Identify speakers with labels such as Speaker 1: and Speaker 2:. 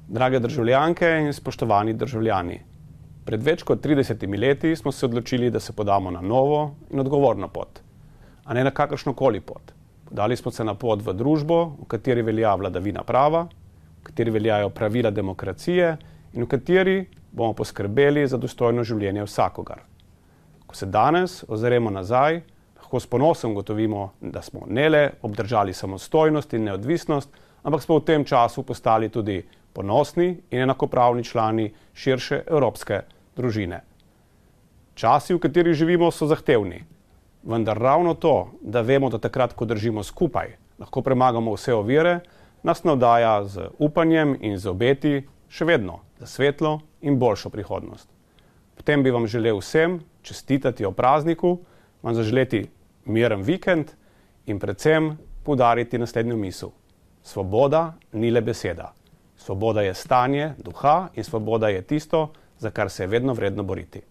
Speaker 1: Drage državljanke in spoštovani državljani, pred več kot 30 leti smo se odločili, da se podamo na novo in odgovorno pot, a ne na kakršnokoli pot. Podali smo se na pot v družbo, v kateri velja vladavina prava, v kateri veljajo pravila demokracije in v kateri bomo poskrbeli za dostojno življenje vsakogar. Ko se danes ozremo nazaj, lahko s ponosom ugotovimo, da smo ne le obdržali samostojnost in neodvisnost, ampak smo v tem času postali tudi ponosni in enakopravni člani širše evropske družine. Časi, v katerih živimo, so zahtevni, vendar ravno to, da vemo, da takrat, ko držimo skupaj, lahko premagamo vse ovire, nas navdaja z upanjem in z obeti še vedno za svetlo in boljšo prihodnost. Potem bi vam želel vsem čestitati o prazniku, vam zaželeti miren vikend in predvsem poudariti naslednjo misel. Svoboda ni le beseda. Svoboda je stanje duha in svoboda je tisto, za kar se je vedno vredno boriti.